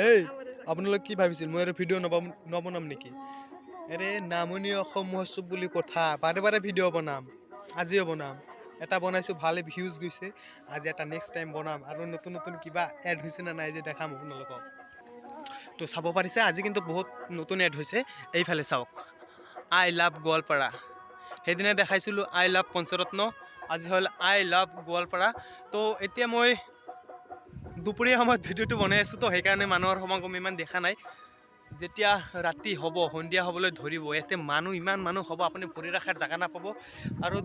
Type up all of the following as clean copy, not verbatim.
এই আপোনালোক কি ভাবিছিল মই আৰু ভিডিঅ' নবনাম নেকি? আৰে নামনি অসম মহোৎসৱ বুলি কথা বাৰে বাৰে ভিডিঅ' বনাম, আজিও বনাম। এটা বনাইছোঁ ভালে ভিউজ গৈছে, আজি এটা নেক্সট টাইম বনাম আৰু নতুন নতুন কিবা এড হৈছে নে নাই যে দেখাম আপোনালোকক। তো চাব পাৰিছে আজি কিন্তু বহুত নতুন এড হৈছে। এইফালে চাওক, আই লাভ গোৱালপাৰা। সেইদিনা দেখাইছিলোঁ আই লাভ পঞ্চৰত্ন, আজি হ'ল আই লাভ গোৱালপাৰা। তো এতিয়া মই দুপৰীয়া সময়ত ভিডিঅ'টো বনাই আছোঁ, তো সেইকাৰণে মানুহৰ সমাগম ইমান দেখা নাই। যেতিয়া ৰাতি হ'ব, সন্ধিয়া হ'বলৈ ধৰিব, ইয়াতে ইমান মানুহ হ'ব আপুনি ভৰি ৰখাৰ জেগা নাপাব। আৰু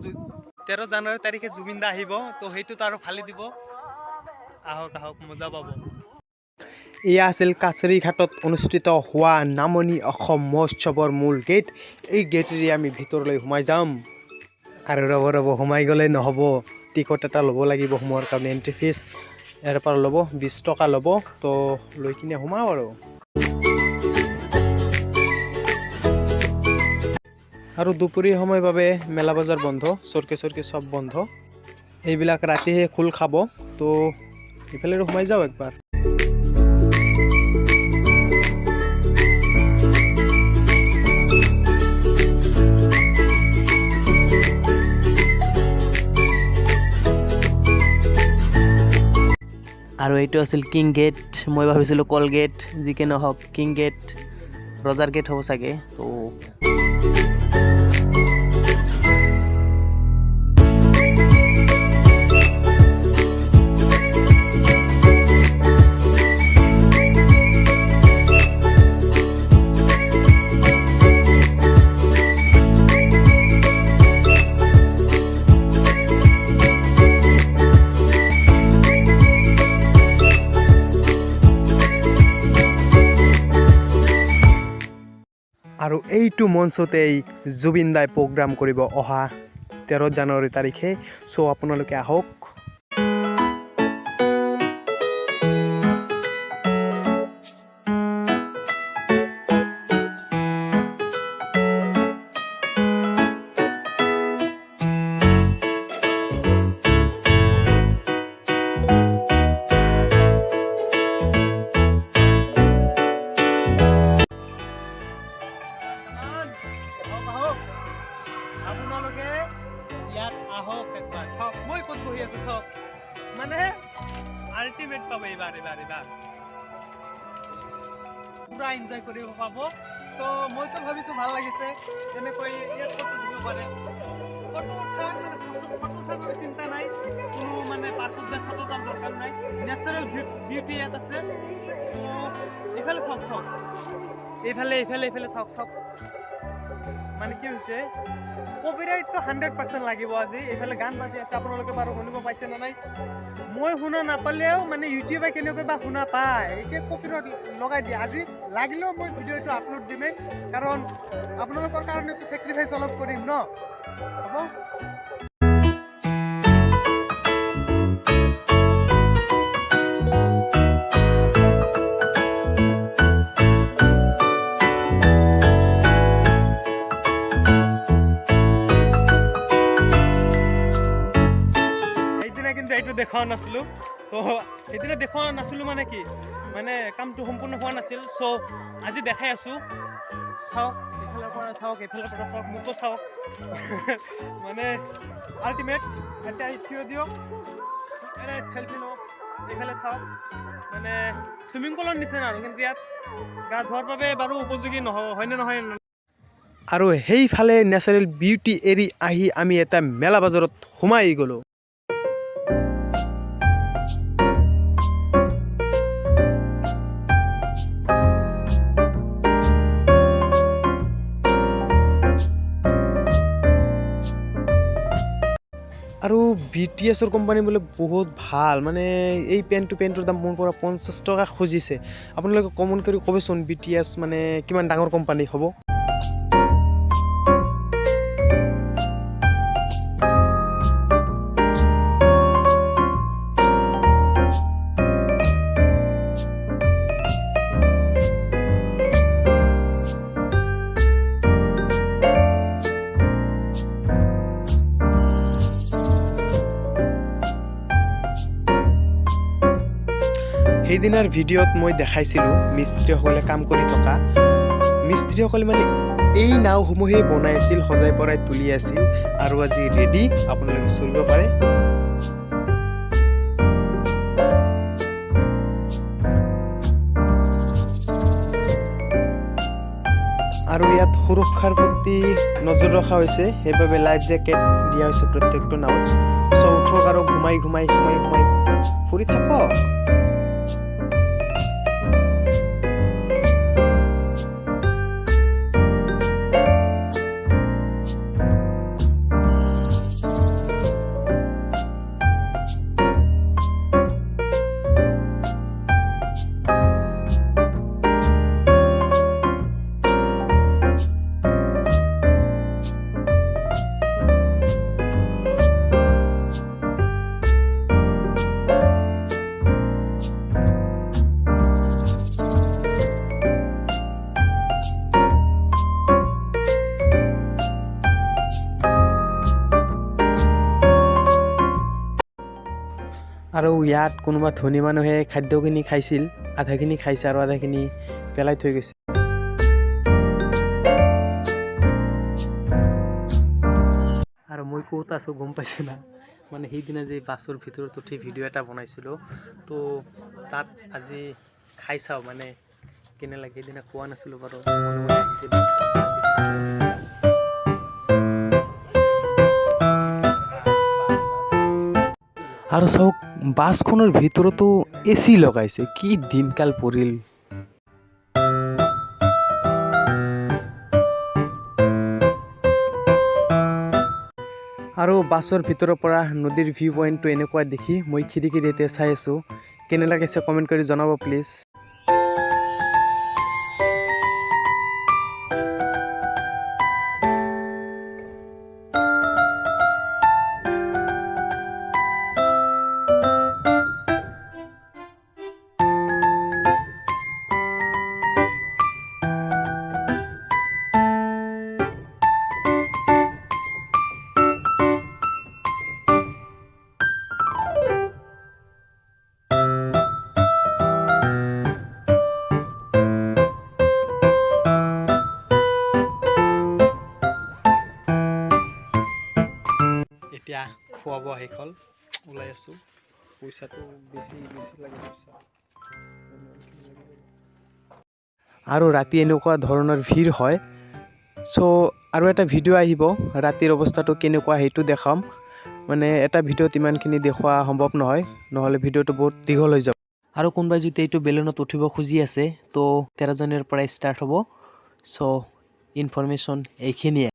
13 জানুৱাৰী তাৰিখে জুবিন দা আহিব, তো সেইটোত আৰু ফালি দিব। আহক আহক, মজা পাব। এয়া আছিল কাছাৰীঘাটত অনুষ্ঠিত হোৱা নামনি অসম মহোৎসৱৰ মূল গেট। এই গেটেৰে আমি ভিতৰলৈ সোমাই যাম। আৰু ৰ'ব সোমাই গ'লে নহ'ব, টিকট এটা ল'ব লাগিব সোমোৱাৰ কাৰণে, এণ্ট্ৰি ফিজ ইয়াৰ পৰা ল'ব 20 টকা ল'ব। তো লৈ কিনে সোমাওঁ আৰু দুপৰীয়া সময়ৰ বাবে মেলা বজাৰ বন্ধ, চৰকে চব বন্ধ। এইবিলাক ৰাতিহে খোল খাব। তো এইফালে সোমাই যাওঁ একবাৰ। আৰু এইটো আছিল কিং গেট, মই ভাবিছিলোঁ কলগেট, যিকি নহওক কিং গেট, ৰজাৰ গেট হ'ব চাগে। তো আৰু এইটো মঞ্চতেই জুবিন দাই প্ৰগ্ৰাম কৰিব অহা 13 জানুৱাৰী তাৰিখে। চ' আপোনালোকে আহক। আপোনালোকে ইয়াত আহক একবাৰ, চাওক মই ক'ত বহি আছোঁ, চাওক মানে আল্টিমেট পাব এইবাৰ পুৰা এনজয় কৰিব পাব। তো মইতো ভাবিছোঁ ভাল লাগিছে, তেনেকৈ ইয়াত ফটো দিব পাৰে। ফটো উঠাৰ বাবে চিন্তা নাই, কোনো মানে পাৰ্কত যায় ফটো উঠাৰ দৰকাৰ নাই, নেচাৰেল বিউটি ইয়াত আছে। তো এইফালে চাওক, এইফালে চাওক মানে কি হৈছে, কপিৰাইটটো 100% লাগিব আজি। এইফালে গান বাজি আছে, আপোনালোকে বাৰু শুনিব পাইছে নে নাই? মই শুনা নাপালেও মানে ইউটিউবে কেনেকৈ বা শুনা পায়, এতিয়া কপিৰাইট লগাই দিয়ে। আজি লাগিলেও মই ভিডিঅ'টো আপলোড দিমেই, কাৰণ আপোনালোকৰ কাৰণেতো চেক্ৰিফাইচ অলপ কৰিম ন, হ'ব। এইটো দেখুৱা নাছিলোঁ, তো সেইদিনা দেখুৱা নাছিলোঁ মানে কি, মানে কামটো সম্পূৰ্ণ হোৱা নাছিল। চ' আজি দেখাই আছোঁ, চাওক এইফালৰ পৰা চাওক, এইফালৰ পৰা চাওক, মোকো চাওক মানে আল্টিমেট। এতিয়া থিয় দিয়ক, চেল্ফি লওক, এইফালে চাওক, মানে চুইমিং পুলৰ নিচিনা আৰু, কিন্তু ইয়াত গা ধোৱাৰ বাবে বাৰু উপযোগী হয়নে নহয়। আৰু সেইফালে নেচাৰেল বিউটি এৰি আহি আমি এটা মেলা বজাৰত সোমাই গ'লোঁ। আৰু BTSৰ কোম্পানী বোলে বহুত ভাল, মানে এই পেণ্টটোৰ দাম মোৰ পৰা 50 টকা খুজিছে। আপোনালোকে কমেণ্ট কৰি ক'বচোন BTS মানে কিমান ডাঙৰ কোম্পানী হ'ব। সিদিনাৰ ভিডিঅ'ত মই দেখাইছিলোঁ মিস্ত্ৰীসকলে কাম কৰি থকা মিস্ত্ৰীসকলে মানে এই নাওসমূহেই বনাই আছিল সজাই পৰাই তুলি আছিল আৰু আজি ৰেডি আপোনালোকে চলিব পাৰে আৰু ইয়াত সুৰক্ষাৰ প্ৰতি নজৰ ৰখা হৈছে সেইবাবে লাইফ জেকেট দিয়া হৈছে প্ৰত্যেকটো নাৱত উঠক আৰু ঘুমাই ফুৰি থাকক আৰু ইয়াত কোনোবা ধনী মানুহে খাদ্যখিনি খাইছিল আধাখিনি খাইছে আৰু আধাখিনি পেলাই থৈ গৈছে আৰু মই ক'ত আছোঁ গম পাইছে না মানে সেইদিনা যে বাছৰ ভিতৰত উঠি ভিডিঅ' এটা বনাইছিলোঁ তো তাত আজি খাই চাওঁ মানে কেনে লাগে সেইদিনা খোৱা নাছিলোঁ বাৰু আৰু চাওক বাছখনৰ ভিতৰতো এচি লগাইছে কি দিনকাল পৰিল আৰু বাছৰ ভিতৰৰ পৰা নদীৰ ভিউ পইণ্টটো এনেকুৱা দেখি মই খিৰিকীৰ এতিয়া চাই আছোঁ কেনে লাগিছে কমেণ্ট কৰি জনাব প্লিজ এতিয়া খোৱা বোৱা শেষ হ'ল ওলাই আছোঁ পইচাটো বেছি লাগে আৰু ৰাতি এনেকুৱা ধৰণৰ ভিৰ হয় চ' আৰু এটা ভিডিঅ' আহিব ৰাতিৰ অৱস্থাটো কেনেকুৱা সেইটো দেখাম মানে এটা ভিডিঅ'ত ইমানখিনি দেখুওৱা সম্ভৱ নহয় নহ'লে ভিডিঅ'টো বহুত দীঘল হৈ যাব আৰু কোনোবাই যদি এইটো বেলুনত উঠিব খুজি আছে তো 13 জানুৱাৰীৰ পৰা ষ্টাৰ্ট হ'ব চ' ইনফৰমেশ্যন এইখিনিয়ে